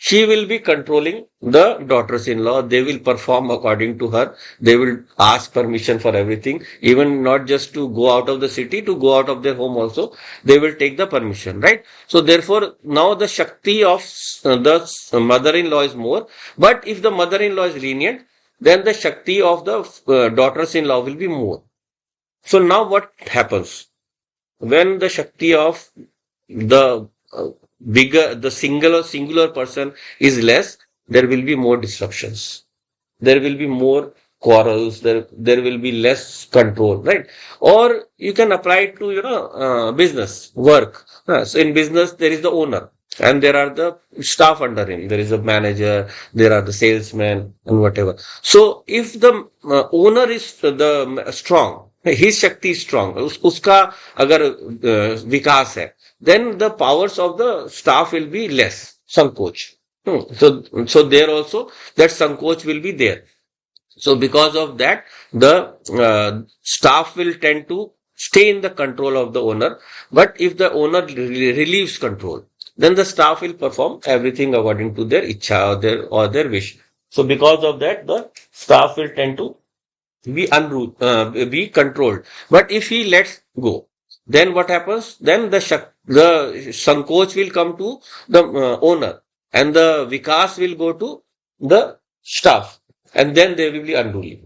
she will be controlling the daughters-in-law. They will perform according to her. They will ask permission for everything, even not just to go out of the city, to go out of their home also. They will take the permission, right? So therefore, now the Shakti of the mother-in-law is more. But if the mother-in-law is lenient, then the Shakti of the daughters-in-law will be more. So now what happens? When the Shakti of the the singular person is less, there will be more disruptions. There will be more quarrels. There will be less control, right? Or you can apply it to, business, work. So in business, there is the owner and there are the staff under him. There is a manager, there are the salesmen and whatever. So if the owner is strong, his Shakti is strong, uska agar vikas hai, then the powers of the staff will be less, sankoch. So there also that sankoch will be there. So because of that, the staff will tend to stay in the control of the owner. But if the owner relieves control, then the staff will perform everything according to their ichha or their wish. So because of that, the staff will tend to be controlled. But if he lets go, then what happens? Then the sankoch will come to the owner and the vikas will go to the staff, and then they will be unruly.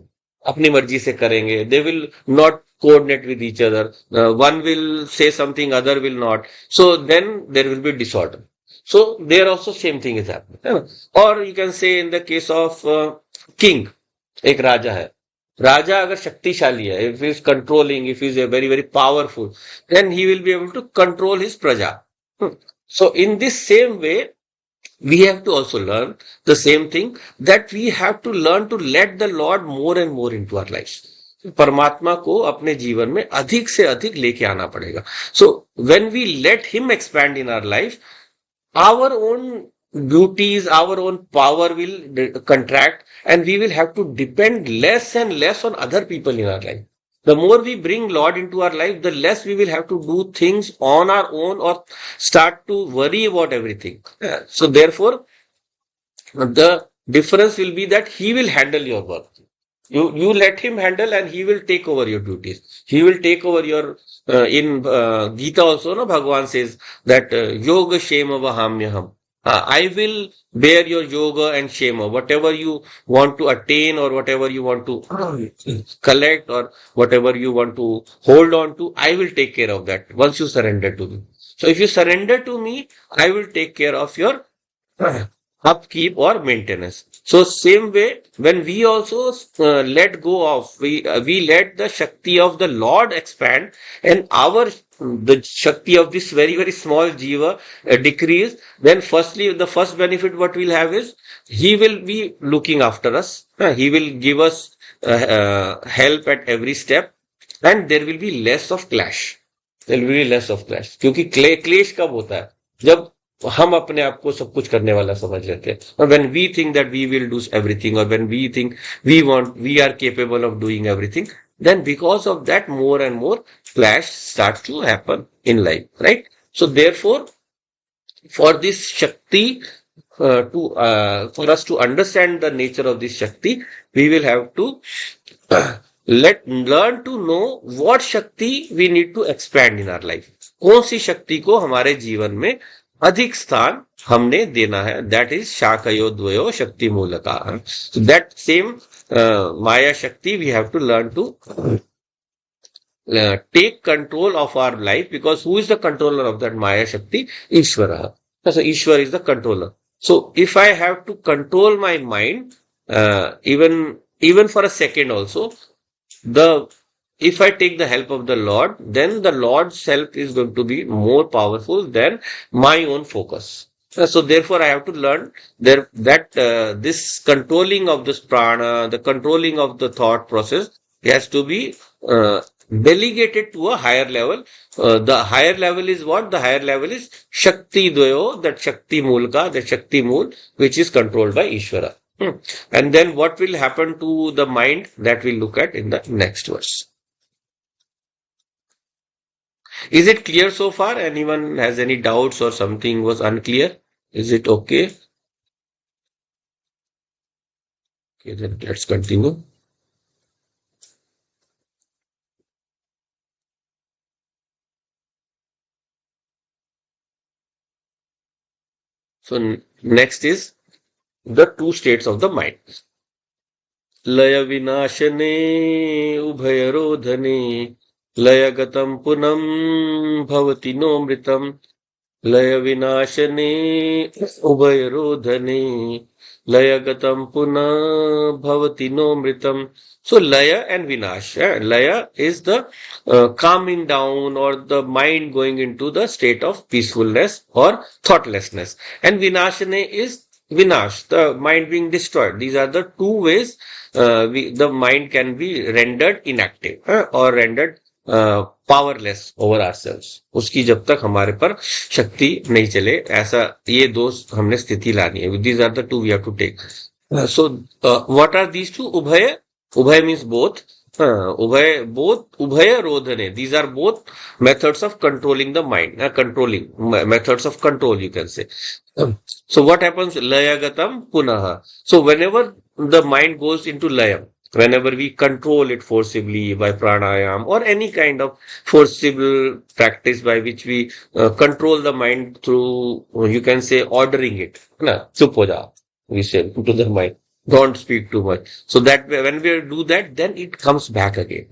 अपनी मर्जी से करेंगे. They will not coordinate with each other. One will say something, other will not. So then there will be disorder. So there also same thing is happening. Or you can say in the case of king. एक राजा है, राजा अगर शक्तिशाली है, if he is controlling, if he is a very very powerful, then he will be able to control his praja. So in this same way, we have to also learn the same thing, that we have to learn to let the Lord more and more into our lives. परमात्मा को अपने जीवन में अधिक से अधिक लेके आना पड़ेगा. So when we let him expand in our life, our own beauties, our own power will contract, and we will have to depend less and less on other people in our life. The more we bring Lord into our life, the less we will have to do things on our own or start to worry about everything. So therefore, the difference will be that he will handle your work. You let him handle, and he will take over your duties. He will take over your, in Gita also, no, Bhagavan says that yoga shema vahamyaham. I will bear your yoga and shema. Whatever you want to attain, or whatever you want to collect, or whatever you want to hold on to, I will take care of that once you surrender to me. So if you surrender to me, I will take care of your upkeep or maintenance. So same way, when we also let go of, we let the Shakti of the Lord expand, and the Shakti of this very very small jiva decrease, then firstly, the first benefit what we'll have is, he will be looking after us. He will give us help at every step, and there will be less of clash. There will be less of clash. क्योंकि क्लेश कब होता है? जब हम अपने आप को सब कुछ करने वाला समझ लेते हैं. और when we think that we will do everything, or when we think we are capable of doing everything, then because of that, more and more clash starts to happen in life, right? So therefore, for this Shakti, for us to understand the nature of this Shakti, we will have to learn to know what Shakti we need to expand in our life. कौन सी शक्ति को हमारे जीवन में अधिक स्थान हमने देना है. दैट इज शाकयो द्वयो शक्ति मूलका. So that same Maya Shakti we have to learn to take control of our life, because who is the controller of that Maya Shakti? Ishvara. So Ishvara is the controller. So if I have to control my mind, even for a second also, if I take the help of the Lord, then the Lord's help is going to be more powerful than my own focus. So therefore, I have to learn that this controlling of this prana, the controlling of the thought process, has to be delegated to a higher level. The higher level is what? The higher level is Shakti Dvayo, that Shakti Mulka, the Shakti Mool, which is controlled by Ishvara. And then what will happen to the mind, that we'll look at in the next verse. Is it clear so far? Anyone has any doubts or something was unclear? Is it okay? Okay, then let's continue. So next is the two states of the mind. Laya vinashane ubhayarodhane layagatam punam bhavati no mritam. Laya vinashane ubhayarodhane layagatam punam bhavati no mritam. So Laya and Vinash. Laya is the calming down, or the mind going into the state of peacefulness or thoughtlessness. And Vinashane is Vinash, the mind being destroyed. These are the two ways the mind can be rendered inactive or rendered powerless over ourselves. उसकी जब तक हमारे पर शक्ति नहीं चले, ऐसा ये दो हमने स्थिति लानी है. These are the two we have to take. So what are these two? Ubhaya. Ubhaya means both. Ubhaya rodhane. These are both methods of controlling the mind. Controlling methods of control, you can say. So what happens? Layagatam punaha. So whenever the mind goes into laya, whenever we control it forcibly by pranayam or any kind of forcible practice by which we control the mind through, you can say, ordering it. Chup ho ja, we say to the mind. Don't speak too much. So that when we do that, then it comes back again.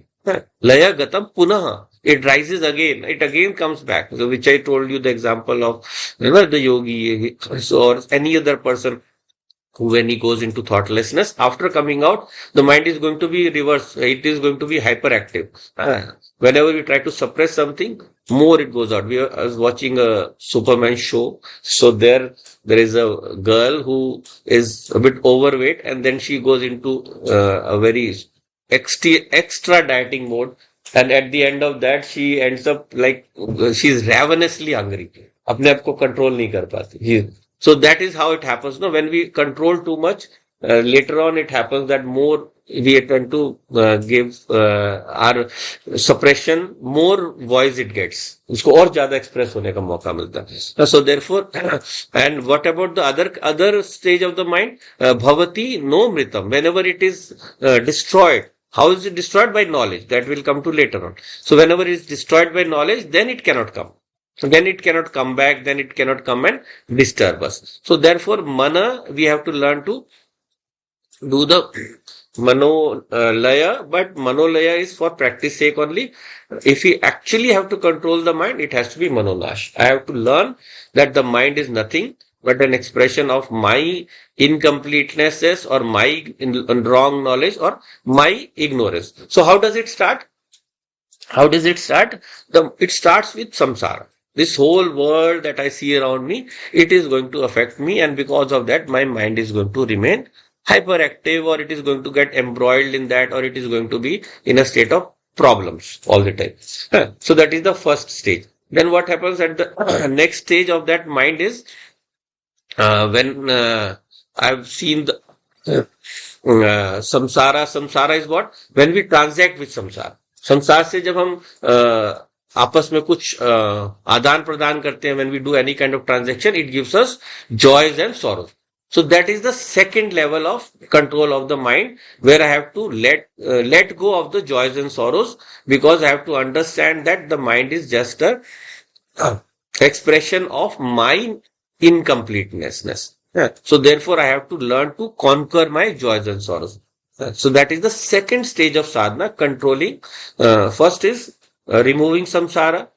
Laya gatam punaha. It rises again. It again comes back. So which I told you the example of the yogi, or any other person when he goes into thoughtlessness, after coming out, the mind is going to be reverse. It is going to be hyperactive. Whenever we try to suppress something, more it goes out. I was watching a Superman show. So there is a girl who is a bit overweight, and then she goes into a very extra dieting mode. And at the end of that, she ends up like she's ravenously hungry. अपने आप को control नहीं कर पाती. So that is how it happens. No, when we control too much, later on it happens that more we tend to give our suppression, more voice it gets. उसको और ज्यादा express होने का मौका मिलता है. So therefore, and what about the other stage of the mind? Bhavati no mritam. Whenever it is destroyed, how is it destroyed? By knowledge. That will come to later on. So whenever it is destroyed by knowledge, then it cannot come. So then it cannot come back, then it cannot come and disturb us. So therefore, mana, we have to learn to do the manolaya, but manolaya is for practice sake only. If we actually have to control the mind, it has to be manonash. I have to learn that the mind is nothing but an expression of my incompletenesses or my wrong knowledge or my ignorance. So how does it start? How does it start? It starts with samsara. This whole world that I see around me, it is going to affect me, and because of that, my mind is going to remain hyperactive, or it is going to get embroiled in that, or it is going to be in a state of problems all the time. So that is the first stage. Then what happens at the next stage of that mind is when I've seen the samsara. Samsara is what? When we transact with samsara. संसार से जब हम आपस में कुछ आदान प्रदान करते हैं, when we do any kind of transaction, it gives us joys and sorrows. So that is the second level of control of the mind, where I have to let go of the joys and sorrows, because I have to understand that the mind is just a expression of my incompleteness. So therefore, I have to learn to conquer my joys and sorrows. So that is the second stage of sadhana, controlling. First is removing samsara,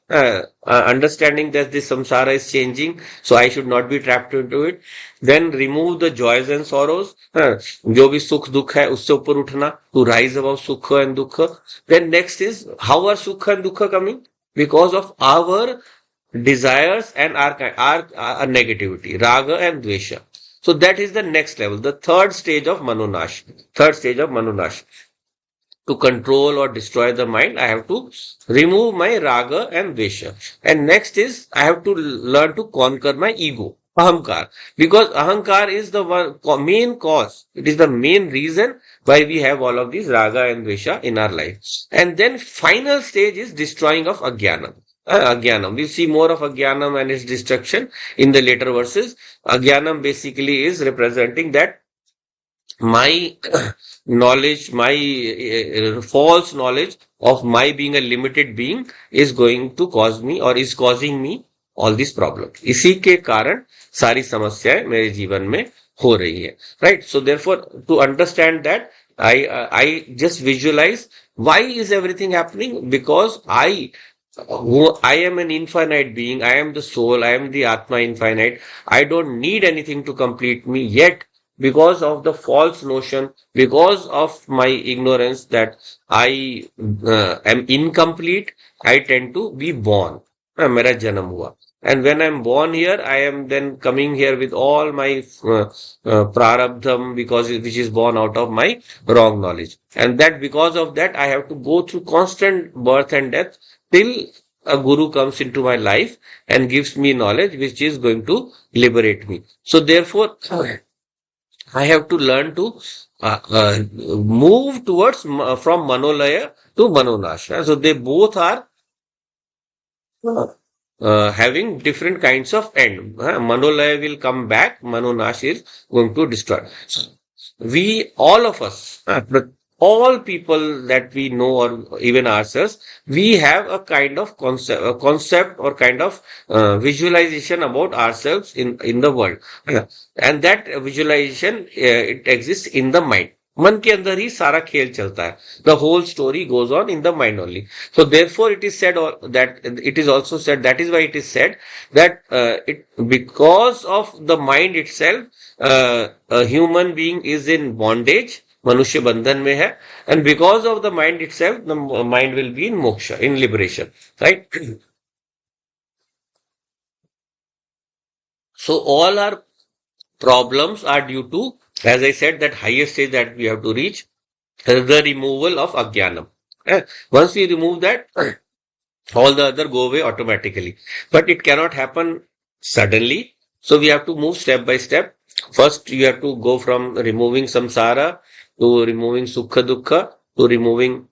understanding that this samsara is changing, so I should not be trapped into it. Then remove the joys and sorrows. जो भी सुख दुख है उससे ऊपर उठना, to rise above sukha and dukha. Then next is, how are sukha and dukha coming? Because of our desires and our negativity, raga and dvesha. So that is the next level, the third stage of manonash. Third stage of manonash. To control or destroy the mind, I have to remove my raga and dvesha. And next is, I have to learn to conquer my ego, ahankar. Because ahankar is the main cause. It is the main reason why we have all of these raga and dvesha in our life. And then final stage is destroying of ajnanam. Ajnanam. We'll see more of ajnanam and its destruction in the later verses. Ajnanam basically is representing that my knowledge, my false knowledge of my being a limited being is going to cause me, or is causing me, all these problems. इसी के कारण सारी समस्याएं मेरे जीवन में हो रही है. Right? So therefore, to understand that, I just visualize why is everything happening? Because I am an infinite being. I am the soul. I am the Atma infinite. I don't need anything to complete me. Yet, because of the false notion, because of my ignorance that I am incomplete, I tend to be born. मेरा जन्म हुआ. And when I'm born here, I am then coming here with all my prarabdham, which is born out of my wrong knowledge. And that because of that, I have to go through constant birth and death till a guru comes into my life and gives me knowledge which is going to liberate me. So therefore, I have to learn to move towards from manolaya to manonash. So they both are having different kinds of end. Manolaya will come back, manonash is going to destroy. We, all of us, all people that we know, or even ourselves, we have a kind of concept or kind of visualization about ourselves in the world. And that visualization, it exists in the mind. मन के अंदर ही सारा खेल चलता है. The whole story goes on in the mind only. So therefore it is said that it is also said, that is why it is said that because of the mind itself, a human being is in bondage, मनुष्य बंधन में है, and because of the mind itself, the mind will be in moksha, in liberation, right? So all our problems are due to, as I said, that highest stage that we have to reach, the removal of ajnanam. Once we remove that, all the other go away automatically. But it cannot happen suddenly. So we have to move step by step. First, you have to go from removing samsara to removing sukha dukkha to removing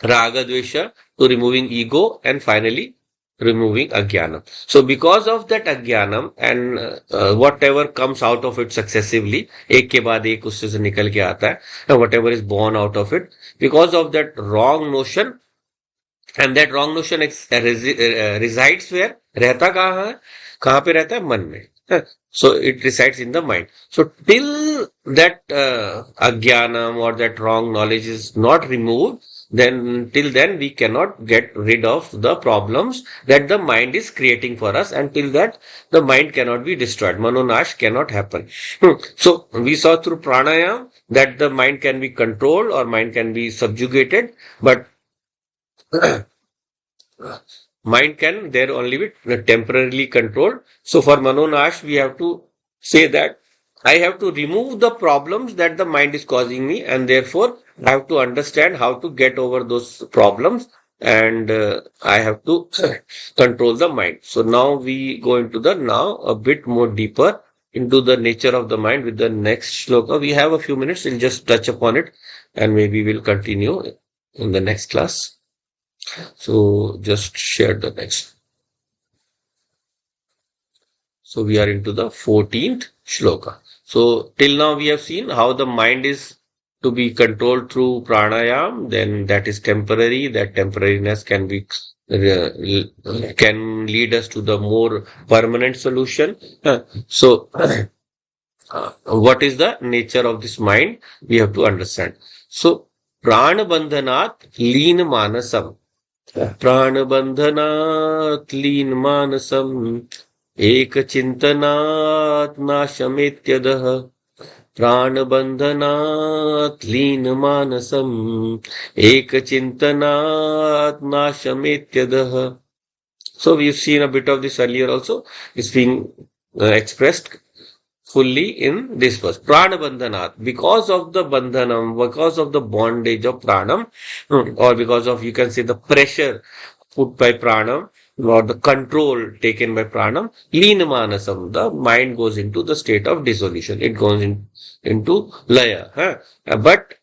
raga dvesha to removing ego and finally removing ajnanam. So because of that ajnanam and whatever comes out of it successively, एक के बाद एक उससे से निकल के आता है, and whatever is born out of it, because of that wrong notion, and that wrong notion resides where? रहता कहाँ है? कहाँ पे रहता है? मन में. So it resides in the mind. So till that ajnanam or that wrong knowledge is not removed, then till then we cannot get rid of the problems that the mind is creating for us. Until that, the mind cannot be destroyed. Manonash cannot happen. So we saw through pranayama that the mind can be controlled or mind can be subjugated, but mind can there only be temporarily controlled. So for Manonash, we have to say that I have to remove the problems that the mind is causing me, and therefore I have to understand how to get over those problems, and I have to control the mind. So now we go into now a bit more deeper into the nature of the mind with the next shloka. We have a few minutes, we'll just touch upon it and maybe we'll continue in the next class. So just share the next. So we are into the 14th shloka. So till now we have seen how the mind is to be controlled through pranayam, then that is temporary. That temporariness can lead us to the more permanent solution. So what is the nature of this mind? We have to understand. So prana bandhanat leen manasam. प्राणबंधनात् लीन मानसम् एक चिंतनात् नाशमेत्यदः प्राणबंधनात् लीन मानसम् एक चिंतनात् नाशमेत्यदः. So we've seen a bit of this earlier also. It's being expressed fully in this verse. Prana bandhanat, because of the bandhanam, because of the bondage of pranam, or because of, you can say, the pressure put by pranam, or the control taken by pranam, leena manasam, the mind goes into the state of dissolution. It goes into laya. But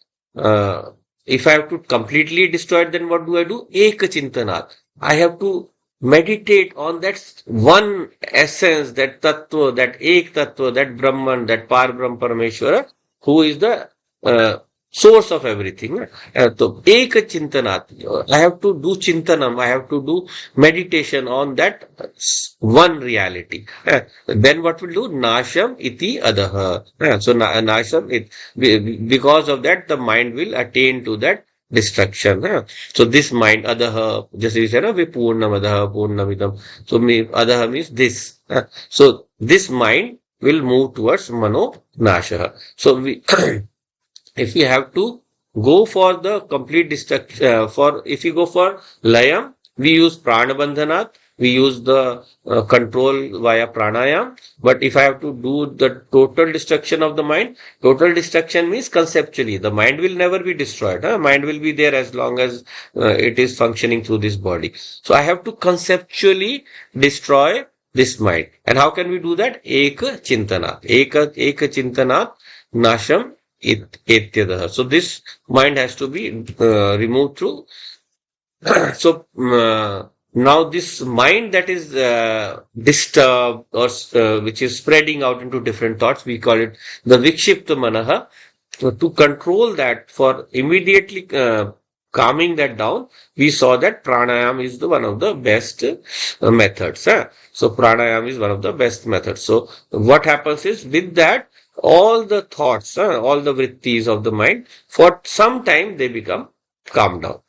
if I have to completely destroy it, then what do? Eka chintanat. I have to meditate on that one essence, that tattva, that ek tattva, that Brahman, that Par Brahm Parameshwara, who is the source of everything. So, ek chintanat. I have to do chintanam, I have to do meditation on that one reality. Then what will do? Nasham iti adaha. So, nasham, because of that, the mind will attain to that destruction. So this mind, adaha, just as we said, purnam adaha, purnamidam. So adaha means this. So this mind will move towards mano nashaha. So we, if we have to go for the complete destruction, if we go for layam, we use prana bandhanat, we use the control via pranayam. But if I have to do the total destruction of the mind, total destruction means conceptually. The mind will never be destroyed. Mind will be there as long as it is functioning through this body. So I have to conceptually destroy this mind. And how can we do that? Eka chintanat. Eka chintanat nasham etyadaha. So this mind has to be removed through. So now this mind that is disturbed or which is spreading out into different thoughts, we call it the vikshipta manaha. To control that, for immediately calming that down, we saw that pranayam is one of the best methods. So pranayam is one of the best methods. So what happens is, with that, all the thoughts, all the vrittis of the mind, for some time they become calmed down.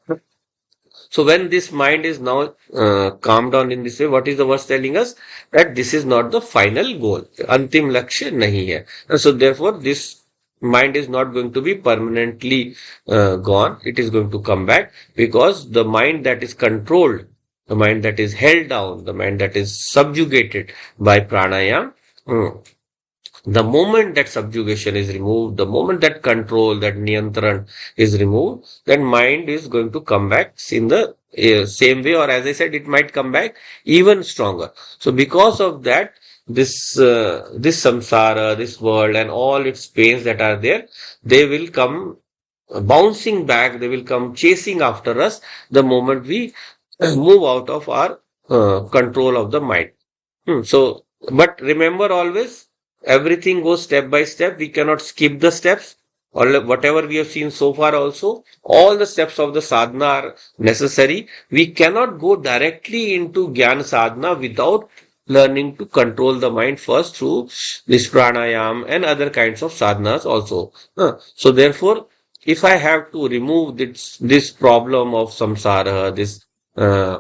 So when this mind is now calmed down in this way, what is the verse telling us? That this is not the final goal. Antim lakshya nahi hai. And so therefore this mind is not going to be permanently gone. It is going to come back, because the mind that is controlled, the mind that is held down, the mind that is subjugated by pranayama, the moment that subjugation is removed, the moment that control, that niyantran is removed, then mind is going to come back in the same way, or as I said, it might come back even stronger. So because of that, this samsara, this world and all its pains that are there, they will come bouncing back, they will come chasing after us the moment we move out of our control of the mind. So, but remember always, everything goes step by step. We cannot skip the steps. Or whatever we have seen so far also, all the steps of the sadhana are necessary. We cannot go directly into Gyan sadhana without learning to control the mind first through this pranayam and other kinds of sadhanas also. So therefore, if I have to remove this problem of samsara, this uh,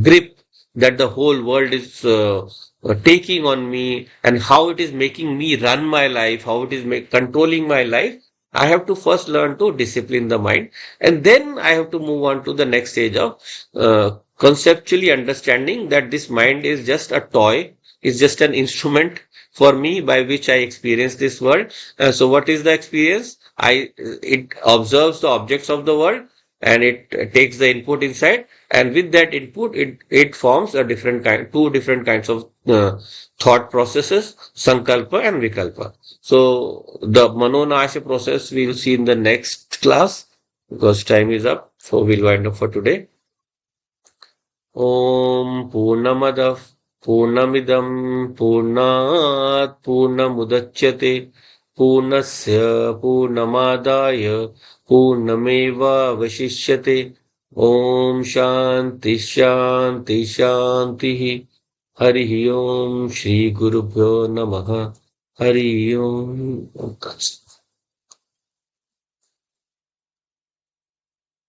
grip that the whole world is taking on me, and how it is making me run my life, how it is controlling my life, I have to first learn to discipline the mind, and then I have to move on to the next stage of conceptually understanding that this mind is just a toy, is just an instrument for me by which I experience this world. So what is the experience? It observes the objects of the world, and it takes the input inside, and with that input it forms a two different kinds of thought processes, sankalpa and vikalpa. So the manonasya process we will see in the next class, because time is up, so we'll wind up for today. Om Purnamadav Purnamidam Purnat Purnamudachyate Purnasya Purnamadaya Purnameva Vashishyate. Om Shanti Shanti Shanti. Hari Om Shri Gurubhyo Namaha. Hari Om.